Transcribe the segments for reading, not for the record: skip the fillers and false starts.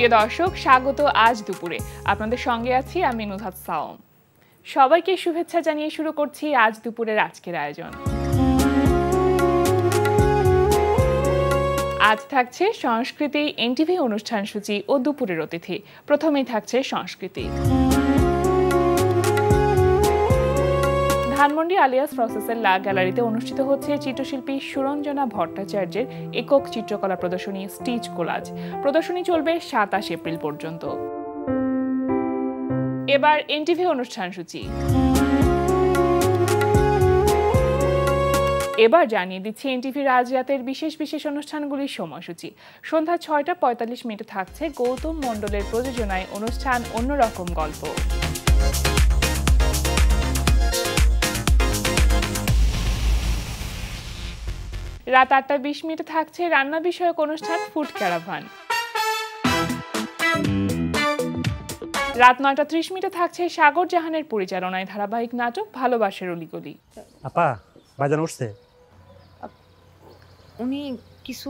প্রিয় দর্শক, স্বাগত আজ দুপুরে। আপনাদের সঙ্গে আছি আমি নুহাত সাওম। সবাইকে শুভেচ্ছা জানিয়ে শুরু করছি আজ দুপুরের আজকের আয়োজন। আজ থাকছে সংস্কৃতি, এনটিভি অনুষ্ঠান সূচি ও দুপুরের অতিথি। প্রথমেই থাকছে সংস্কৃতি। ধানমন্ডি আলিয়াস প্রসেসের লা গ্যালারিতে অনুষ্ঠিত হচ্ছে চিত্রশিল্পী সুরঞ্জনা ভট্টাচার্যের একক চিত্রকলা প্রদর্শনী স্টিচ কোলাজ। প্রদর্শনী চলবে 27 এপ্রিল পর্যন্ত। এবার এনটিভি অনুষ্ঠান সূচি। এবার জানিয়ে দিচ্ছি এনটিভির আজ রাতের বিশেষ বিশেষ অনুষ্ঠানগুলির সময়সূচি। সন্ধ্যা 6:45 থাকছে গৌতম মণ্ডলের প্রযোজনায় অনুষ্ঠান অন্যরকম গল্প। রাত 8:20 থাকছে রান্না বিষয়ক অনুষ্ঠান ফুড ক্যারাভান। রাত 9:30 থাকছে সাগর জাহানের পরিচালনায় ধারাবাহিক নাটক ভালোবাসার অলিগলি। আপা ভাইজান উঠছে? উনি কিছু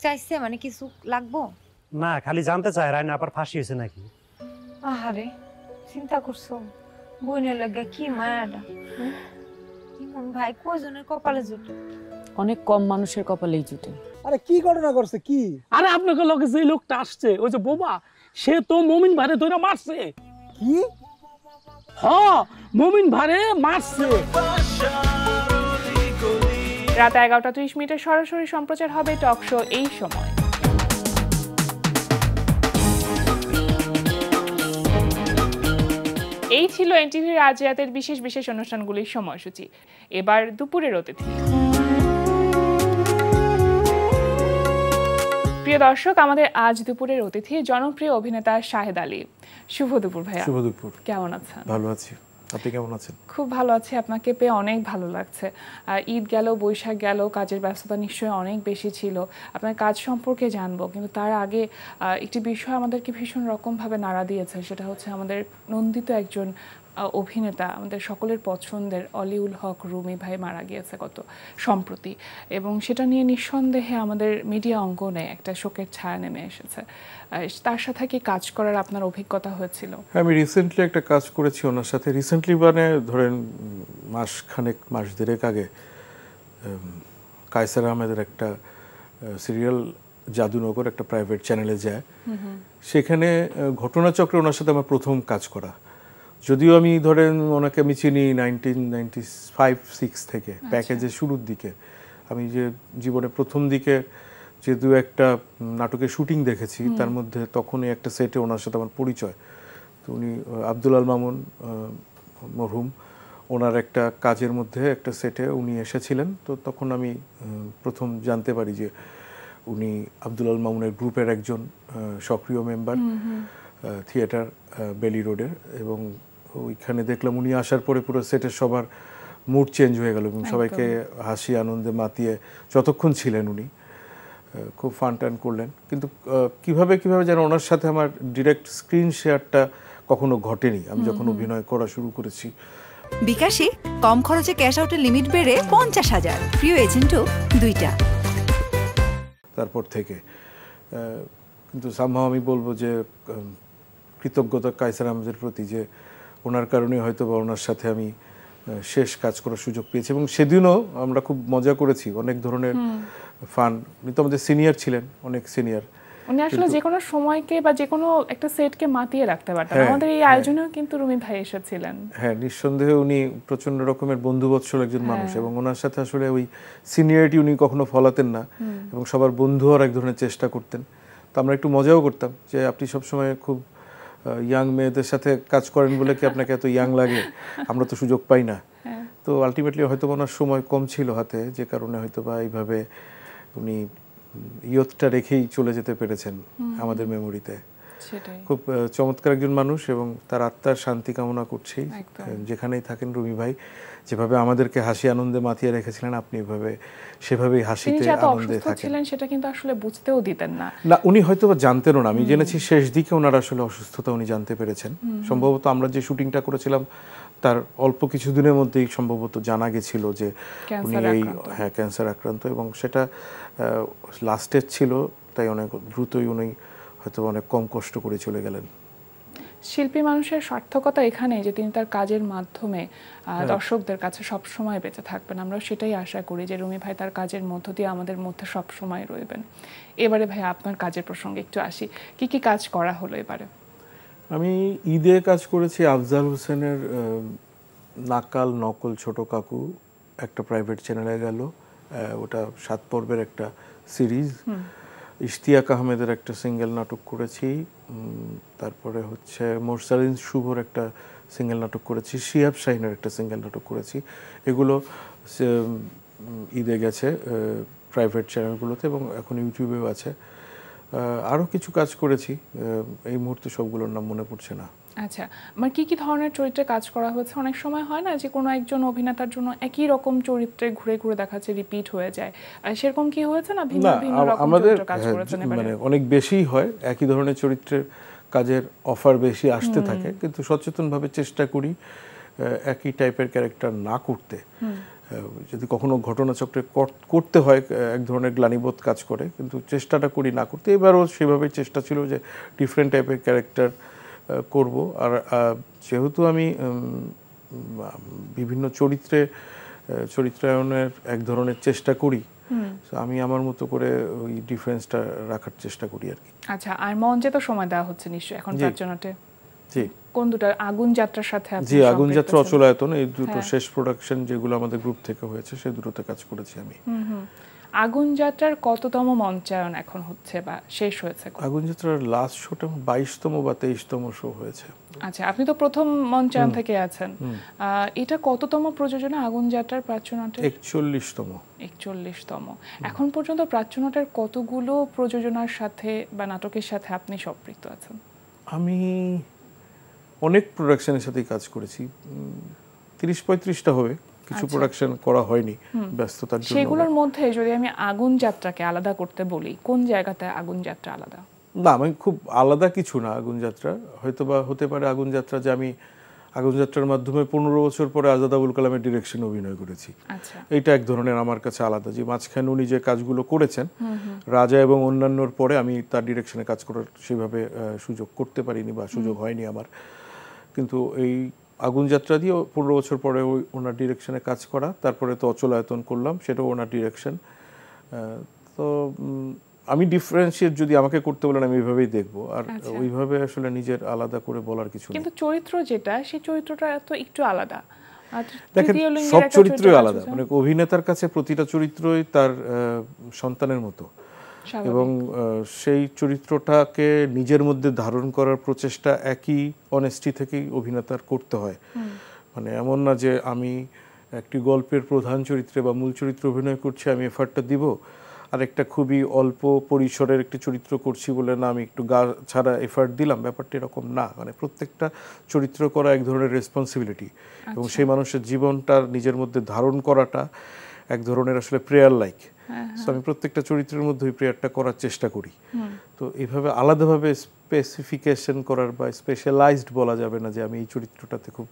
চাইছে, মানে কিছু লাগবো না, খালি জানতে চায় রায়না আপার ফাঁসি হয়েছে নাকি। আহারে চিন্তা করছো বোনের লাগা কি মায়াটা। ইমন ভাই কয়জনের কপালে জুটে? অনেক কম মানুষের কপালেই জুটে। আরে কি ঘটনা করছে কি? আরে আপনাকে লগে যে লোকটা আসছে ওই যে বোবা, সে তো মমিন ভাইরে ধরে মারছে। কি? হ্যাঁ, মমিন ভাইরে মারছে। রাত 11:30 সরাসরি সম্প্রচার হবে টক শো এই সময়। এই ছিল এনটিভির আজ রাতের বিশেষ বিশেষ অনুষ্ঠানগুলির সময়সূচি। এবার দুপুরের অতিথি। প্রিয় দর্শক, আমাদের আজ দুপুরের অতিথি জনপ্রিয় অভিনেতা শাহেদ আলী। শুভ দুপুর ভাইয়া। শুভ দুপুর। কেমন আছেন? ভালো আছি, আপনি কেমন আছেন? খুব ভালো আছি, আপনাকে পেয়ে অনেক ভালো লাগছে। ঈদ গেল, বৈশাখ গেল, কাজের ব্যস্ততা নিশ্চয়ই অনেক বেশি ছিল। আপনার কাজ সম্পর্কে জানবো, কিন্তু তার আগে একটি বিষয় আমাদেরকে ভীষণ রকমভাবে নাড়া দিয়েছে। সেটা হচ্ছে আমাদের নন্দিত একজন অভিনেতা, আমাদের সকলের পছন্দের অলিউল হক রুমি ভাই মারা গিয়েছে গত সম্প্রতি, এবং সেটা নিয়ে নিঃসন্দেহে আমাদের মিডিয়া অঙ্গনে একটা শোকের ছায়া নেমে এসেছে। তার সাথে কি কাজ করার আপনার অভিজ্ঞতা হয়েছিল? হ্যাঁ, আমি রিসেন্টলি একটা কাজ করেছি ওনার সাথে। রিসেন্টলি মানে ধরেন মাস দেড়েক আগে কায়সার আহমেদের একটা সিরিয়াল জাদুনগর একটা প্রাইভেট চ্যানেলে যায়। সেখানে ঘটনাচক্রে ওনার সাথে আমার প্রথম কাজ করা। যদিও আমি ধরেন ওনাকে আমি চিনি 1995-6 থেকে, প্যাকেজের শুরুর দিকে। আমি যে জীবনে প্রথম দিকে যে দু একটা নাটকের শুটিং দেখেছি, তার মধ্যে তখনই একটা সেটে ওনার সাথে আমার পরিচয়। তো উনি আব্দুল আল মামুন মরহুম, ওনার একটা কাজের মধ্যে একটা সেটে উনি এসেছিলেন। তো তখন আমি প্রথম জানতে পারি যে উনি আব্দুল আল মামুনের গ্রুপের একজন সক্রিয় মেম্বার, থিয়েটার বেলি রোডের। এবং ওইখানে দেখলাম উনি আসার পরে পুরো সেটের সবার মুড চেঞ্জ হয়ে গেল এবং সবাইকে হাসি আনন্দে মাতিয়ে যতক্ষণ ছিলেন উনি খুব ফান টান করলেন। কিন্তু কিভাবে যেন ওনার সাথে আমার ডিরেক্ট স্ক্রিন শেয়ারটা কখনো ঘটেনি আমি যখন অভিনয় করা শুরু করেছি। বিকাশে কম খরচে ক্যাশ আউটের লিমিট বেড়ে 50,000, প্রিয় এজেন্টও 2টা। তারপর থেকে কিন্তু সামহাও আমি বলবো যে কৃতজ্ঞতা কায়সার আহমেদের প্রতি, যে ওনার কারণে হয়তো বা ওনার সাথে আমি শেষ কাজ করার সুযোগ পেয়েছি। এবং সেদিনও আমরা খুব মজা করেছি, অনেক ধরনের ফান। উনি তো আমাদের সিনিয়র ছিলেন, অনেক সিনিয়র। উনি আসলে যে কোনো সময়কে বা যে কোনো একটা সেটকে মাতিয়ে রাখতে পারতেন। আমাদের এই আয়োজনেও কিন্তু রুমি ভাই এসেছিলেন। হ্যাঁ, নিঃসন্দেহে উনি প্রচন্ড রকমের বন্ধুবৎসল একজন মানুষ, এবং ওনার সাথে আসলে ওই সিনিয়রিটি উনি কখনো ফলাতেন না, এবং সবার বন্ধু হওয়ার এক ধরনের চেষ্টা করতেন। তো আমরা একটু মজাও করতাম যে আপনি সবসময় খুব ইয়াং মেয়েদের সাথে কাজ করেন বলে কি আপনাকে এত ইয়াং লাগে? আমরা তো সুযোগ পাই না। তো আলটিমেটলি হয়তো ওনার সময় কম ছিল হাতে, যে কারণে হয়তো বা এইভাবে উনি ইয়তটা রেখেই চলে যেতে পেরেছেন আমাদের মেমোরিতে। খুব চমৎকার একজন মানুষ, এবং তার আত্মার শান্তি কামনা করছি। যেখানেই থাকেন রুমি ভাই, যেভাবে আমাদেরকে হাসি আনন্দে মাতিয়ে রেখেছিলেন, আপনি সেভাবেই হাসিতে আনন্দে থাকেন। সেটা কিন্তু আসলে বুঝতেও দিতেন না। উনি হয়তো বা জানতেনও না। আমি জেনেছি শেষ দিকে ওনার আসলে অসুস্থতা উনি জানতে পেরেছেন। সম্ভবত আমরা যে শুটিংটা করেছিলাম তার অল্প কিছুদিনের মধ্যেই সম্ভবত জানা গেছিল যে উনি এই ক্যান্সার আক্রান্ত, এবং সেটা লাস্ট স্টেজ ছিল, তাই অনেক দ্রুতই উনি হয়তো অনেক কম কষ্ট করে চলে গেলেন। শিল্পী মানুষের সার্থকতা এখানে যে তিনি তার কাজের মাধ্যমে দর্শকদের কাছে সব সময় বেঁচে থাকবেন। আমরা সেটাই আশা করি যে রুমি ভাই তার কাজের মধ্য দিয়ে আমাদের মধ্যে সব সময় রইবেন। এবারে ভাই আপনার কাজের প্রসঙ্গে একটু আসি, কি কি কাজ করা হলো এবারে? আমি ঈদে কাজ করেছি আফজাল হোসেনের নাকাল নকল ছোট কাকু, একটা প্রাইভেট চ্যানেলে গেল, ওটা 7 পর্বের একটা সিরিজ। ইশতিয়াক আহমেদের একটা সিঙ্গেল নাটক করেছি, তারপরে হচ্ছে মোরসালিন শুভর একটা সিঙ্গেল নাটক করেছি, শিহাব শাহিনের একটা সিঙ্গেল নাটক করেছি। এগুলো ঈদে গেছে প্রাইভেট চ্যানেলগুলোতে এবং এখন ইউটিউবেও আছে। আরও কিছু কাজ করেছি, এই মুহূর্তে সবগুলোর নাম মনে পড়ছে না। আচ্ছা, আমার কি কি ধরনের চরিত্রে কাজ করা হয়েছে? অনেক সময় হয় না যে কোনো একজন অভিনেতার জন্য একই রকম চরিত্রে ঘুরে ঘুরে দেখাচ্ছে, রিপিট হয়ে যায়, আর সেরকম কি হয়েছে না? ভিন্ন ভিন্ন রকম আমাদের চরিত্রে কাজ করেছেন এবারে? মানে অনেক বেশিই হয়, একই ধরনের চরিত্রের কাজের অফার বেশি আসতে থাকে, কিন্তু সচেতনভাবে চেষ্টা করি একই টাইপের ক্যারেক্টার না করতে। যদি কখনো ঘটনাচক্রে করতে হয় এক ধরনের গ্লানিবোধ কাজ করে, কিন্তু চেষ্টাটা করি না করতে। এবারও সেভাবেই চেষ্টা ছিল যে ডিফারেন্ট টাইপের ক্যারেক্টার করব। আর যেহেতু আমি বিভিন্ন চরিত্রায়নের এক ধরনের চেষ্টা করি, আমি আমার মতো করে ওই ডিফারেন্সটা রাখার চেষ্টা করি আর কি। আচ্ছা, আর মঞ্চে তো সময় দেওয়া হচ্ছে নিশ্চয়ই এখন প্রাচ্যনাটে? জি, কোন দুটো? আগুন যাত্রার সাথে আপনি জি, আগুন যাত্রা, সম্পৃক্ত ছিলেন? অচলায়তন, এই দুটো শেষ প্রোডাকশন যেগুলো আমাদের গ্রুপ থেকে হয়েছে, সেই দুটোতে কাজ করেছি আমি। আগুন যাত্রার কততম মঞ্চায়ন এখন হচ্ছে বা শেষ হয়েছে? আগুন যাত্রার লাস্ট শোটা 22তম বা 23তম শো হয়েছে। আচ্ছা, আপনি তো প্রথম মঞ্চায়ন থেকে আছেন। এটা কততম প্রযোজনা আগুন যাত্রার প্রাচ্যনাটের? 41তম। 41তম। এখন পর্যন্ত প্রাচ্যনাটের কতগুলো প্রযোজনার সাথে বা নাটকের সাথে আপনি সম্পৃক্ত আছেন? আমি অনেক প্রোডাকশনের সাথেই কাজ করেছি, 30-35টা হবে। কিছু প্রোডাকশন করা হয়নি ব্যস্ততার জন্য। সেগুলোর মধ্যে যদি আমি আগুন যাত্রাকে আলাদা করতে বলি, কোন জায়গাতে আগুন যাত্রা আলাদা? না, আমি খুব আলাদা কিছু না আগুন যাত্রা। হয়তো বা হতে পারে আগুন যাত্রা যে আমি আগুন যাত্রার মাধ্যমে 15 বছর পরে আজাদ আবুল কালামের ডিরেকশনে অভিনয় করেছি। আচ্ছা, এইটা এক ধরনের আমার কাছে আলাদা, যে মাঝখানে উনি যে কাজগুলো করেছেন রাজা এবং অন্যান্যর পরে, আমি তার ডিরেকশনে কাজ করার সেভাবে সুযোগ করতে পারিনি বা সুযোগ হয়নি আমার। কিন্তু এই আগুন যাত্রা দিয়ে 15 বছর পরে ওনার ডিরেকশনে কাজ করা, তারপরে তো অচলায়তন করলাম, সেটাও ওনার ডিরেকশন। তো আমি ডিফারেন্সিয়েট যদি আমাকে করতে বলেন আমি এইভাবেই দেখব, আর ওইভাবে আসলে নিজের আলাদা করে বলার কিছু নেই। কিন্তু চরিত্র যেটা, সেই চরিত্রটা তো একটু আলাদা। দেখেন, সব চরিত্রই আলাদা, মানে অভিনেতার কাছে প্রতিটা চরিত্রই তার সন্তানের মতো, এবং সেই চরিত্রটাকে নিজের মধ্যে ধারণ করার প্রচেষ্টা একই অনেস্টি থেকেই অভিনেতার করতে হয়। মানে এমন না যে আমি একটি গল্পের প্রধান চরিত্রে বা মূল চরিত্রে অভিনয় করছি, আমি এফার্টটা দিব, আর একটা খুবই অল্প পরিসরের একটি চরিত্র করছি বলে না আমি একটু গা ছাড়া এফার্ট দিলাম, ব্যাপারটা এরকম না। মানে প্রত্যেকটা চরিত্র করা এক ধরনের রেসপন্সিবিলিটি, এবং সেই মানুষের জীবনটার নিজের মধ্যে ধারণ করাটা এক ধরনের আসলে প্রেয়ার লাইক। সো আমি প্রত্যেকটা চরিত্রের মধ্যে ওই প্রেয়ারটা করার চেষ্টা করি। তো এইভাবে আলাদাভাবে স্পেসিফিকেশন করার বা স্পেশালাইজড বলা যাবে না যে আমি এই চরিত্রটাতে খুব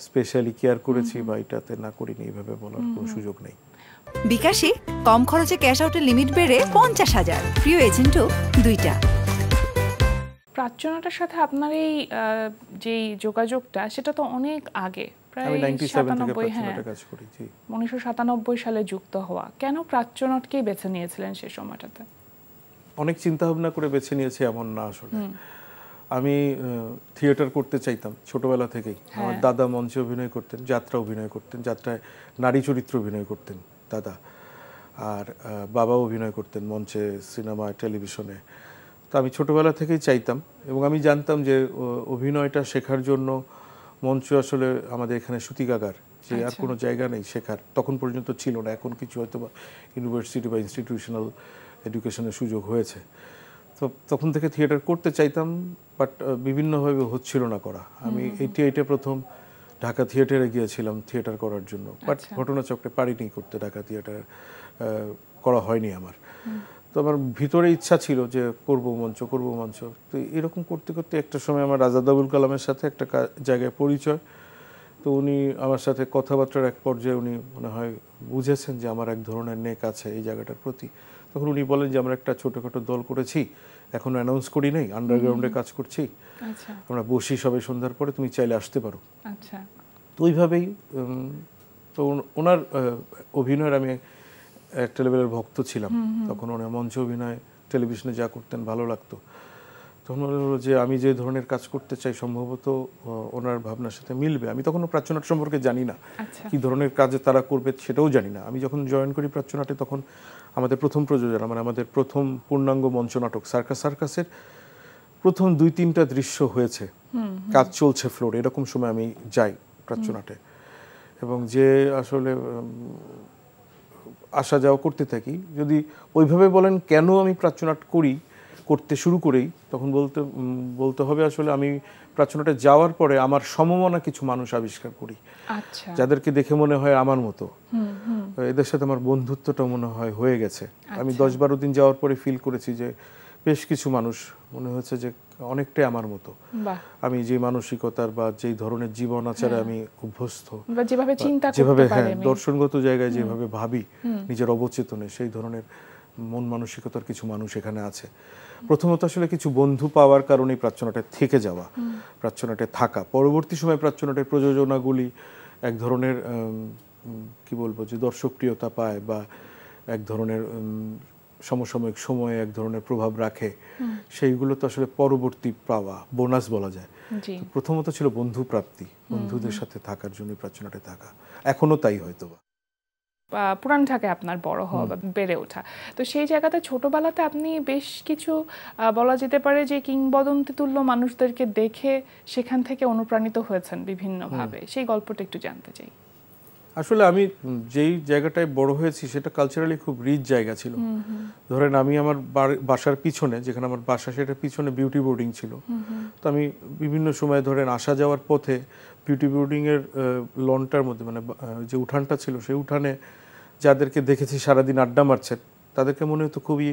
স্পেশালি কেয়ার করেছি বা এটাতে না করিনি, এইভাবে বলার কোনো সুযোগ নেই। বিকাশে কম খরচে ক্যাশ আউটের লিমিট বেড়ে 50,000, প্রিয় এজেন্টও 2টা। প্রাচ্যনাটের সাথে আপনার এই যেই যোগাযোগটা, সেটা তো অনেক আগে, প্রায় আমি 97 থেকে 97। হ্যাঁ, প্রাচ্যনাটে কাজ করি। জি, 1997 সালে যুক্ত হওয়া। কেন প্রাচ্যনাটকেই বেছে নিয়েছিলেন সেই সময়টাতে? অনেক চিন্তা ভাবনা করে বেছে নিয়েছি এমন না আসলে। আমি থিয়েটার করতে চাইতাম ছোটবেলা থেকেই। আমার দাদা মঞ্চে অভিনয় করতেন, যাত্রা অভিনয় করতেন, যাত্রায় নারী চরিত্র অভিনয় করতেন দাদা, আর বাবা অভিনয় করতেন মঞ্চে, সিনেমায়, টেলিভিশনে। তো আমি ছোটবেলা থেকেই চাইতাম, এবং আমি জানতাম যে অভিনয়টা শেখার জন্য মঞ্চ আসলে আমাদের এখানে সূতিকাগার, যে আর কোনো জায়গা নেই শেখার, তখন পর্যন্ত ছিল না। এখন কিছু হয়তো বা ইউনিভার্সিটি বা ইনস্টিটিউশনাল এডুকেশনের সুযোগ হয়েছে। তো তখন থেকে থিয়েটার করতে চাইতাম, বাট বিভিন্নভাবে হচ্ছিল না করা। আমি 88-এ প্রথম ঢাকা থিয়েটারে গিয়েছিলাম থিয়েটার করার জন্য, বাট ঘটনাচক্রে পারিনি করতে, ঢাকা থিয়েটার করা হয়নি আমার। তো আমার ভিতরে ইচ্ছা ছিল যে করব মঞ্চ। তো এরকম করতে করতে একটা সময় আমার আজাদ আবুল কালামের সাথে একটা জায়গায় পরিচয়। তো উনি আমার সাথে কথাবার্তার এক পর্যায়ে উনি মনে হয় বুঝেছেন যে আমার এক ধরনের নেক আছে এই জায়গাটার প্রতি। তখন উনি বলেন যে আমরা একটা ছোটোখাটো দল করেছি, এখনো অ্যানাউন্স করি নাই, আন্ডারগ্রাউন্ডে কাজ করছি। আচ্ছা আমরা বসি সবাই সন্ধ্যার পরে, তুমি চাইলে আসতে পারো। আচ্ছা তো ওইভাবেই তো ওনার অভিনয়ের আমি একটা লেভেলের ভক্ত ছিলাম তখন। ওনার মঞ্চ অভিনয়, টেলিভিশনে যা করতেন ভালো লাগতো। তখন মনে হলো যে আমি যে ধরনের কাজ করতে চাই সম্ভবত ওনার ভাবনার সাথে মিলবে। আমি তখনও প্রাচ্যনাট সম্পর্কে জানি না, আচ্ছা কি ধরনের কাজে তারা করবে সেটাও জানি না। আমি যখন জয়েন করি প্রাচ্যনাটে তখন আমাদের প্রথম প্রযোজনা, মানে আমাদের প্রথম পূর্ণাঙ্গ মঞ্চ নাটক সার্কাসের প্রথম 2-3টা দৃশ্য হয়েছে, কাজ চলছে ফ্লোরে, এরকম সময় আমি যাই প্রাচ্যনাটে। এবং যে আসলে আসা যাওয়া করতে থাকি। যদি ওইভাবে বলেন কেন আমি প্রাচ্যনাট করতে শুরু করেই, তখন বলতে হবে আসলে আমি প্রাচ্যনাটে যাওয়ার পরে আমার সমমনা কিছু মানুষ আবিষ্কার করি, আচ্ছা যাদেরকে দেখে মনে হয় আমার মতো, এদের সাথে আমার বন্ধুত্বটা মনে হয় হয়ে গেছে। আমি 10-12 দিন যাওয়ার পরে ফিল করেছি যে বেশ কিছু মানুষ মনে হচ্ছে যে অনেকটাই আমার মতো। বাহ আমি যে মানসিকতার বা যেই ধরনের জীবন আচারে আমি অভ্যস্ত, বা যেভাবে চিন্তা যেভাবে করতে পারে দর্শনগত জায়গায় যেভাবে ভাবি নিজের অবচেতনে, সেই ধরনের মন মানসিকতার কিছু মানুষ এখানে আছে। প্রথমত আসলে কিছু বন্ধু পাওয়ার কারণেই প্রাচ্যনাটে থেকে যাওয়া, প্রাচ্যনাটে থাকা। পরবর্তী সময় প্রাচ্যনাটের প্রযোজনাগুলি এক ধরনের কি বলবো যে দর্শকপ্রিয়তা পায় বা এক ধরনের সমসাময়িক সময়ে এক ধরনের প্রভাব রাখে, সেইগুলো তো আসলে পরবর্তী পাওয়া, বোনাস বলা যায়। জি প্রথমত ছিল বন্ধু প্রাপ্তি, বন্ধুদের সাথে থাকার জন্য প্রাচ্যনাটে থাকা, এখনো তাই হয়তো। পুরান ঢাকায় আপনার বড় হওয়া বা বেড়ে ওঠা, তো সেই জায়গাতে ছোটবেলাতে আপনি বেশ কিছু বলা যেতে পারে যে কিংবদন্তি তুল্য মানুষদেরকে দেখে সেখান থেকে অনুপ্রাণিত হয়েছেন বিভিন্নভাবে, সেই গল্পটা একটু জানতে চাই। আসলে আমি যেই জায়গাটায় বড় হয়েছি সেটা কালচারালি খুব রিচ জায়গা ছিল। ধরেন আমি আমার বাসার পিছনে, যেখানে আমার বাসা সেটার পিছনে বিউটি বোর্ডিং ছিল। তো আমি বিভিন্ন সময় ধরেন আসা যাওয়ার পথে বিউটি বোর্ডিংয়ের লনটার মধ্যে, মানে যে উঠানটা ছিল সেই উঠানে যাদেরকে দেখেছি সারাদিন আড্ডা মারছেন, তাদেরকে মনে হতো খুবই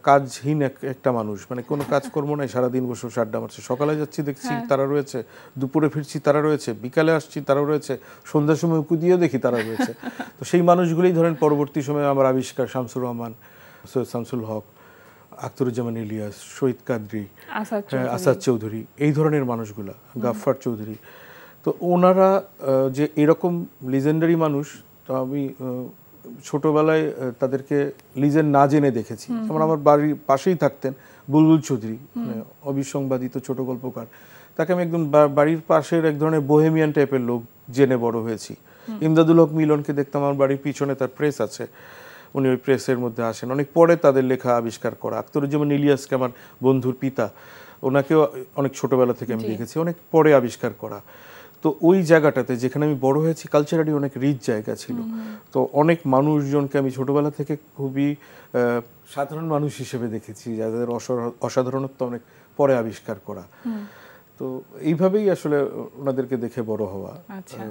কাজহীন একটা মানুষ, মানে কোনো কাজকর্ম নাই, সারাদিন বসে বসে আড্ডা মারছে। সকালে যাচ্ছি দেখছি তারা রয়েছে, দুপুরে ফিরছি তারা রয়েছে, বিকালে আসছি তারা রয়েছে, সন্ধ্যার সময় উঁকু দিয়েও দেখি তারা রয়েছে। তো সেই মানুষগুলোই ধরেন পরবর্তী সময়ে আমার আবিষ্কার, শামসুর রহমান, সৈয়দ শামসুল হক, আখতারুজ্জামান ইলিয়াস, শহীদ কাদরি, আসাদ চৌধুরী, এই ধরনের মানুষগুলা, গাফফার চৌধুরী। তো ওনারা যে এরকম লিজেন্ডারি মানুষ, তো আমি ছোটবেলায় তাদেরকে লিজেন্ড না জেনে দেখেছি। যেমন আমার বাড়ির পাশেই থাকতেন বুলবুল চৌধুরী, মানে অবিসংবাদিত ছোট গল্পকার, তাকে আমি একদম বাড়ির পাশের এক ধরনের বোহেমিয়ান টাইপের লোক জেনে বড় হয়েছি। ইমদাদুল হক মিলনকে দেখতাম আমার বাড়ির পিছনে, তার প্রেস আছে, উনি ওই প্রেসের মধ্যে আসেন, অনেক পরে তাদের লেখা আবিষ্কার করা। আখতারুজ্জামান ইলিয়াসকে আমার বন্ধুর পিতা, ওনাকেও অনেক ছোটবেলা থেকে আমি দেখেছি, অনেক পরে আবিষ্কার করা। তো ওই জায়গাটাতে যেখানে আমি বড় হয়েছি কালচারালি অনেক রিচ জায়গা ছিল। তো অনেক মানুষজনকে আমি ছোটবেলা থেকে খুবই সাধারণ মানুষ হিসেবে দেখেছি, যাদের অসাধারণত্ব অনেক পরে আবিষ্কার করা। তো এইভাবেই আসলে ওনাদেরকে দেখে বড় হওয়া। আচ্ছা,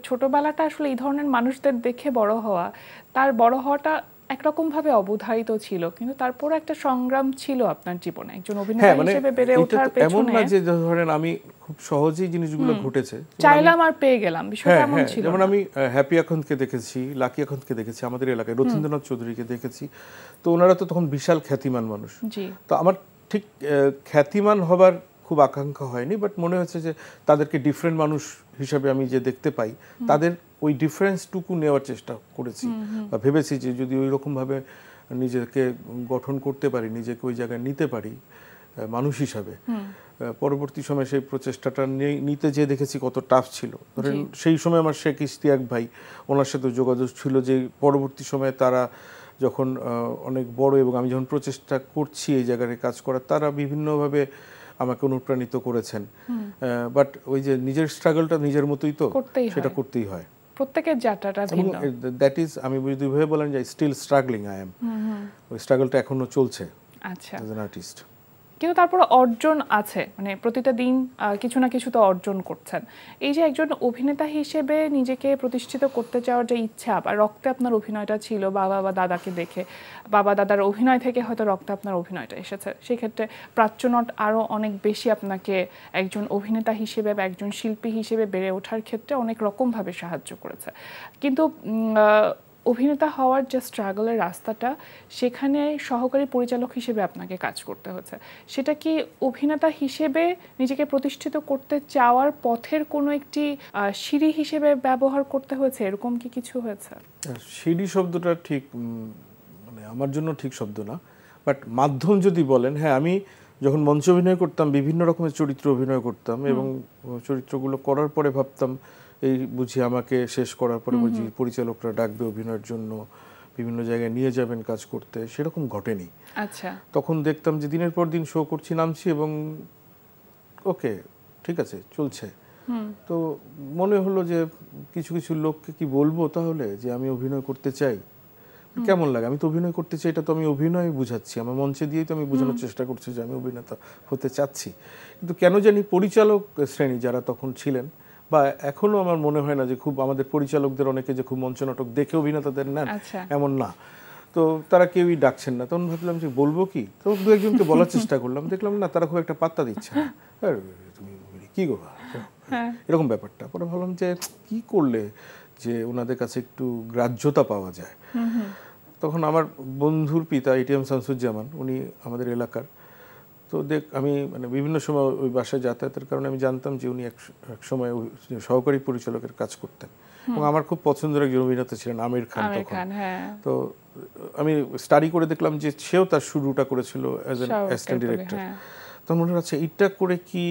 ছোটবেলাটা আসলে এই ধরনের মানুষদের দেখে বড় হওয়া, তার বড় হওয়াটা একরকম ভাবে অবধারিত ছিল, কিন্তু তারপর একটা সংগ্রাম ছিল আপনার জীবনে একজন অভিনেতা হিসেবে বেড়ে ওঠার পেছনে। এমন না যে ধরেন আমি খুব সহজেই জিনিসগুলো ঘটেছে, চাইলাম আর পেয়ে গেলাম, বিষয়টা এমন ছিল। যেমন আমি হ্যাপি আখন্দকে দেখেছি, লাকি আখন্দকে দেখেছি, আমাদের এলাকায় রথীন্দ্রনাথ চৌধুরীকে দেখেছি। তো ওনারা তো তখন বিশাল খ্যাতিমান মানুষ। তো আমার ঠিক খ্যাতিমান হবার খুব আকাঙ্ক্ষা হয়নি, বাট মনে হচ্ছে যে তাদেরকে ডিফারেন্ট মানুষ হিসাবে আমি যে দেখতে পাই, তাদের ওই ডিফারেন্সটুকু নেওয়ার চেষ্টা করেছি বা ভেবেছি যে যদি ওই রকমভাবে নিজেকে গঠন করতে পারি, নিজেকে ওই জায়গায় নিতে পারি মানুষ হিসাবে। পরবর্তী সময় সেই প্রচেষ্টাটা নিতে যেয়ে দেখেছি কত টাফ ছিল। ধরেন সেই সময় আমার শেখ ইশতিয়াক ভাই, ওনার সাথে যোগাযোগ ছিল, যে পরবর্তী সময়ে তারা যখন অনেক বড় এবং আমি যখন প্রচেষ্টা করছি এই জায়গায় কাজ করার, তারা বিভিন্নভাবে আমাকে অনুপ্রাণিত করেছেন। বাট ওই যে নিজের স্ট্রাগলটা নিজের মতোই তো, সেটা করতেই হয়। প্রত্যেকের যাত্রাটা ভিন্ন। দ্যাট ইজ, আমি যদি ভাবে বলেন যে স্টিল স্ট্রাগলিং আই এম, ওই স্ট্রাগলটা এখনো চলছে আচ্ছা অ্যাজ অ্যান আর্টিস্ট। কিন্তু তারপরে অর্জন আছে, মানে প্রতিটা দিন কিছু না কিছু তো অর্জন করছেন। এই যে একজন অভিনেতা হিসেবে নিজেকে প্রতিষ্ঠিত করতে চাওয়ার যে ইচ্ছা, বা রক্তে আপনার অভিনয়টা ছিল বাবা বা দাদাকে দেখে, বাবা দাদার অভিনয় থেকে হয়তো রক্তে আপনার অভিনয়টা এসেছে, সেক্ষেত্রে প্রাচ্যনাট আরও অনেক বেশি আপনাকে একজন অভিনেতা হিসেবে বা একজন শিল্পী হিসেবে বেড়ে ওঠার ক্ষেত্রে অনেক রকমভাবে সাহায্য করেছে। কিন্তু অভিনেতা হওয়ার যে স্ট্রাগলের রাস্তাটা, সেখানে সহকারী পরিচালক হিসেবে আপনাকে কাজ করতে হচ্ছে, সেটা কি অভিনেতা হিসেবে নিজেকে প্রতিষ্ঠিত করতে চাওয়ার পথের কোনো একটি সিঁড়ি হিসেবে ব্যবহার করতে হয়েছে, এরকম কি কিছু হয়েছে? সিঁড়ি শব্দটা ঠিক মানে আমার জন্য ঠিক শব্দ না, বাট মাধ্যম যদি বলেন, হ্যাঁ আমি যখন মঞ্চ অভিনয় করতাম বিভিন্ন রকমের চরিত্র অভিনয় করতাম এবং চরিত্রগুলো করার পরে ভাবতাম এই বুঝি আমাকে শেষ করার পরে বুঝি পরিচালকরা ডাকবে অভিনয়ের জন্য, বিভিন্ন জায়গায় নিয়ে যাবেন কাজ করতে, সেরকম ঘটেনি। আচ্ছা, তখন দেখতাম যে দিনের পর দিন শো করছি, নামছি এবং ওকে ঠিক আছে চলছে। তো মনে হলো যে কিছু কিছু লোককে কি বলবো তাহলে যে আমি অভিনয় করতে চাই, কেমন লাগে, আমি তো অভিনয় করতে চাই, এটা তো আমি অভিনয় বুঝাচ্ছি, আমার মঞ্চে দিয়েই তো আমি বোঝানোর চেষ্টা করছি যে আমি অভিনেতা হতে চাচ্ছি। কিন্তু কেন জানি পরিচালক শ্রেণী যারা তখন ছিলেন, বা এখনো আমার মনে হয় না যে খুব আমাদের পরিচালকদের অনেকে যে খুব মঞ্চ নাটক দেখে অভিনেতাদের নেন, এমন না, তো তারা কেউই ডাকছেন না। তখন ভাবলাম যে বলবো কি, তো দু একজনকে বলার চেষ্টা করলাম, দেখলাম না তারা খুব একটা পাত্তা দিচ্ছে না, তুমি কি গো এরকম ব্যাপারটা। পরে ভাবলাম যে কি করলে যে ওনাদের কাছে একটু গ্রাহ্যতা পাওয়া যায়। তখন আমার বন্ধুর পিতা এটিএম শামসুজ্জামান, উনি আমাদের এলাকার, তো আমি মানে বিভিন্ন সময় ওই বাসায় যাতায়াতের কারণে আমি জানতাম যে উনি এক সময় সহকারী পরিচালকের কাজ করতেন এবং আমার খুব পছন্দের একজন অভিনেতা ছিলেন আমির খান তখন। তো আমি স্টাডি করে দেখলাম যে সেও তার শুরুটা করেছিল অ্যাজ অ্যান অ্যাসিস্ট্যান্ট ডিরেক্টর। তখন মনে হচ্ছে এটা করে কি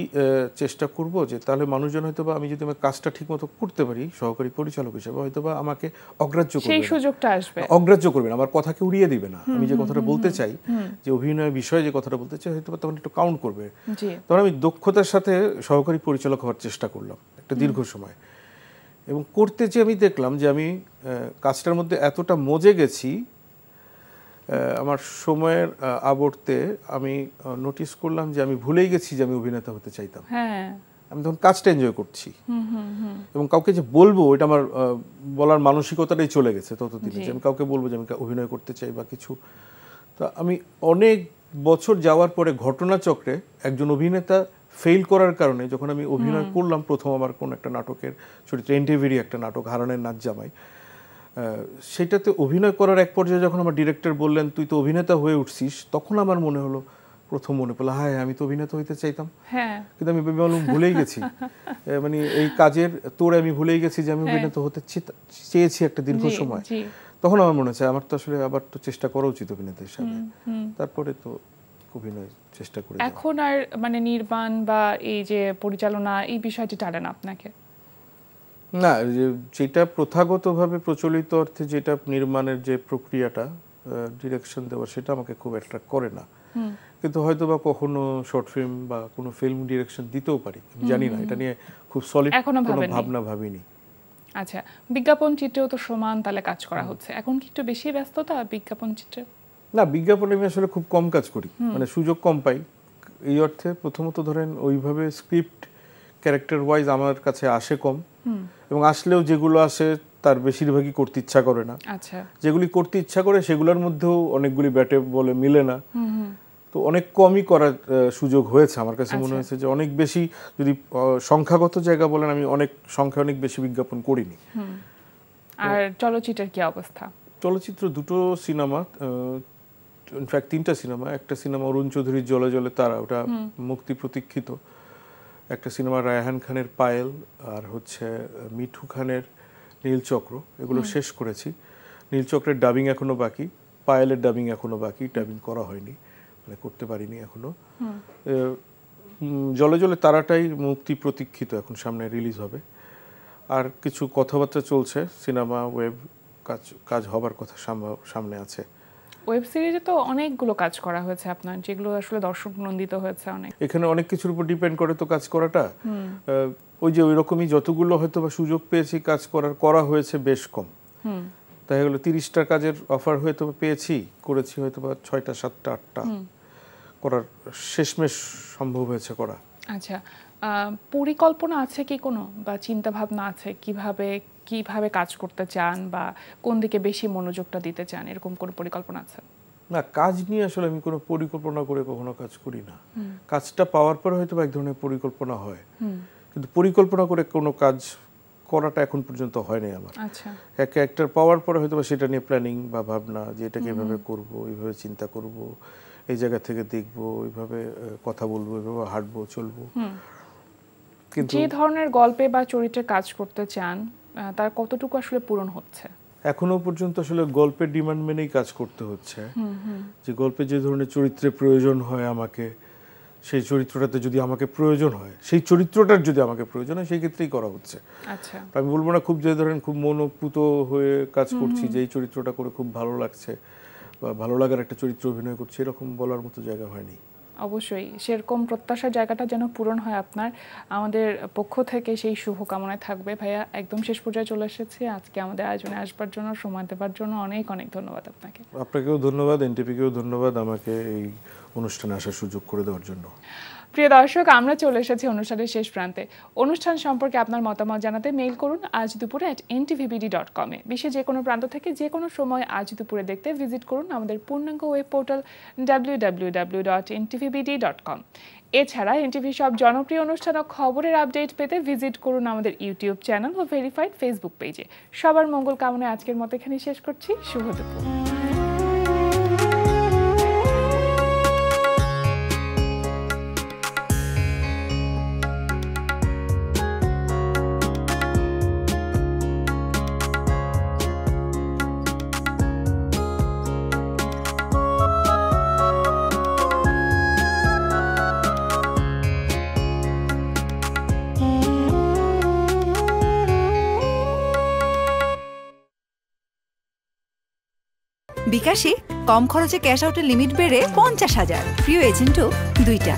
চেষ্টা করব যে তাহলে মানুষজন হয়তো বা আমি যদি আমার কাজটা ঠিকমতো করতে পারি সহকারী পরিচালক হিসেবে, হয়তো বা আমাকে অগ্রাহ্য করবে, সেই সুযোগটা আসবে, অগ্রাহ্য করবে না, আমার কথাকে উড়িয়ে দিবে না, আমি যে কথাটা বলতে চাই, যে অভিনয় বিষয়ে যে কথাটা বলতে চাই, হয়তো বা তখন একটু কাউন্ট করবে। তখন আমি দক্ষতার সাথে সহকারী পরিচালক হওয়ার চেষ্টা করলাম একটা দীর্ঘ সময়, এবং করতে যে আমি দেখলাম যে আমি কাজটার মধ্যে এতটা মজে গেছি, আমার সময়ের আবর্তে আমি নোটিস করলাম যে আমি ভুলেই গেছি যে আমি অভিনেতা হতে চাইতাম। আমি তখন কাজটা এনজয় করছি এবং কাউকে যে বলবো এটা আমার বলার মানসিকতাটাই চলে গেছে ততদিনে, যে আমি কাউকে বলবো যে আমি অভিনয় করতে চাই বা কিছু। তো আমি অনেক বছর যাওয়ার পরে ঘটনাচক্রে একজন অভিনেতা ফেল করার কারণে, যখন আমি অভিনয় করলাম প্রথম আমার কোন একটা নাটকের চরিত্র, এনটিভির একটা নাটক হারানের নাচ জামাই, সেটাতে অভিনয় করার এক পর্যায়ে যখন আমার ডিরেক্টর বললেন তুই তো অভিনেতা হয়ে উঠছিস, তখন আমার মনে হলো, প্রথম মনে পড়লো হ্যাঁ আমি তো অভিনেতা হইতে চাইতাম, কিন্তু আমি ভুলেই গেছি, মানে এই কাজের তোরে আমি ভুলেই গেছি যে আমি অভিনেতা হতে চেয়েছি একটা দীর্ঘ সময়। তখন আমার মনে হচ্ছে আমার তো আসলে আবার তো চেষ্টা করা উচিত অভিনেতা হিসাবে। তারপরে তো অভিনয় চেষ্টা করে। এখন আর মানে নির্মাণ বা এই যে পরিচালনা এই বিষয়টি টানে না আপনাকে? না, যেটা প্রথাগতভাবে প্রচলিত অর্থে যেটা নির্মাণের যে প্রক্রিয়াটা, ডিরেকশন দেওয়া, সেটা আমাকে খুব অ্যাট্রাক্ট করে না। কিন্তু হয়তো বা কখনো শর্ট ফিল্ম বা কোনো ফিল্ম ডিরেকশন দিতেও পারি, আমি জানি না, এটা নিয়ে খুব সলিড কোনো ভাবনা ভাবিনি। আচ্ছা, বিজ্ঞাপন চিত্রেও তো সমান তালে কাজ করা হচ্ছে, এখন কি একটু বেশি ব্যস্ততা বিজ্ঞাপন চিত্রে? না, বিজ্ঞাপনে আমি আসলে খুব কম কাজ করি, মানে সুযোগ কম পাই। এই অর্থে প্রথমত ধরেন ওইভাবে স্ক্রিপ্ট ক্যারেক্টার ওয়াইজ আমার কাছে আসে কম, এবং আসলেও যেগুলো আসে তার বেশিরভাগই করতে ইচ্ছা করে না। আচ্ছা, যেগুলি করতে ইচ্ছা করে সেগুলোর মধ্যেও অনেকগুলি ব্যাটে বলে মিলে না, তো অনেক কমই করার সুযোগ হয়েছে। আমার কাছে মনে হয়েছে যে অনেক বেশি, যদি সংখ্যাগত জায়গা বলেন, আমি অনেক বেশি বিজ্ঞাপন করিনি। আর চলচ্চিত্রের কি অবস্থা? চলচ্চিত্র দুটো সিনেমা, ইনফ্যাক্ট 3টা সিনেমা। একটা সিনেমা অরুণ চৌধুরীর জলে জলে তারা, ওটা মুক্তি প্রতীক্ষিত। একটা সিনেমা রায়হান খানের পায়েল, আর হচ্ছে মিঠু খানের নীলচক্র, এগুলো শেষ করেছি। নীলচক্রের ডাবিং এখনো বাকি, পায়েলের ডাবিং এখনো বাকি, ডাবিং করা হয়নি, মানে করতে পারিনি এখনো। জলে জলে তারাটাই মুক্তি প্রতীক্ষিত, এখন সামনে রিলিজ হবে। আর কিছু কথাবার্তা চলছে, সিনেমা ওয়েব কাজ হবার কথা সামনে আছে। ওয়েব সিরিজে তো অনেকগুলো কাজ করা হয়েছে আপনার, যেগুলো আসলে দর্শক নন্দিত হয়েছে অনেক। এখানে অনেক কিছুর উপর ডিপেন্ড করে তো কাজ করাটা। ওই যে ওইরকমই যতগুলো হয়তো বা সুযোগ পেয়েছি কাজ করা হয়েছে বেশ কম। তাই হলো 30টা কাজের অফার হয়তো পেয়েছি, করেছি হয়তো বা 6টা 7টা 8টা করার শেষমেশ সম্ভব হয়েছে করা। আচ্ছা, পরিকল্পনা আছে কি কোনো, বা চিন্তা ভাবনা আছে কিভাবে কাজ করতে চান বা কোন দিকে বেশি মনোযোগটা দিতে চান, এরকম কোনো পরিকল্পনা আছে? না, কাজ নিয়ে আসলে আমি কোনো পরিকল্পনা করে কখনো কাজ করি না। কাজটা পাওয়ার পর হয়তো এক ধরনের পরিকল্পনা হয়, কিন্তু পরিকল্পনা করে কোনো কাজ করাটা এখন পর্যন্ত হয়নি আমার। আচ্ছা, এক ক্যারেক্টার পাওয়ার পরে হয়তো সেটা নিয়ে প্ল্যানিং বা ভাবনা যে এটাকে এভাবে করব, এইভাবে চিন্তা করব, এই জায়গা থেকে দেখব, এইভাবে কথা বলবো, এইভাবে হাঁটবো, চলবো। কিন্তু যে ধরনের গল্পে বা চরিত্রে কাজ করতে চান তার কতটুকু আসলে পূরণ হচ্ছে? এখনো পর্যন্ত আসলে গল্পের ডিমান্ড মেনেই কাজ করতে হচ্ছে। যে গল্পে যে ধরনের চরিত্রের প্রয়োজন হয় আমাকে, সেই চরিত্রটাতে যদি আমাকে প্রয়োজন হয়, সেই চরিত্রটার যদি আমাকে প্রয়োজন হয়, সেই ক্ষেত্রেই করা হচ্ছে। আচ্ছা, আমি বলবো না খুব যে ধরেন খুব মনোপুত হয়ে কাজ করছি, যে এই চরিত্রটা করে খুব ভালো লাগছে বা ভালো লাগার একটা চরিত্র অভিনয় করছি, এরকম বলার মতো জায়গা হয়নি। অবশ্যই সেরকম প্রত্যাশার জায়গাটা যেন পূরণ হয় আপনার, আমাদের পক্ষ থেকে সেই শুভকামনায় থাকবে। ভাইয়া, একদম শেষ পর্যায়ে চলে এসেছি। আজকে আমাদের আয়োজনে আসবার জন্য, সময় দেওয়ার জন্য অনেক অনেক ধন্যবাদ আপনাকে। আপনাকেও ধন্যবাদ, এনটিভিকেও ধন্যবাদ আমাকে এই অনুষ্ঠানে আসার সুযোগ করে দেওয়ার জন্য। প্রিয় দর্শক, আমরা চলে এসেছি অনুষ্ঠানের শেষ প্রান্তে। অনুষ্ঠান সম্পর্কে আপনার মতামত জানাতে মেইল করুন আজ দুপুরে @ntvbd.com এ। বিশ্বের যে কোনো প্রান্ত থেকে যে কোনো সময় আজ দুপুরে দেখতে ভিজিট করুন আমাদের পূর্ণাঙ্গ ওয়েব পোর্টাল www.ntvbd.com। এছাড়া এনটিভি সব জনপ্রিয় অনুষ্ঠান ও খবরের আপডেট পেতে ভিজিট করুন আমাদের ইউটিউব চ্যানেল ও ভেরিফাইড ফেসবুক পেজে। সবার মঙ্গল কামনায় আজকের মতো এখানে শেষ করছি। শুভ দুপুর। বিকাশে কম খরচে ক্যাশ আউটের লিমিট বেড়ে 50,000, প্রিয় এজেন্টও 2টা।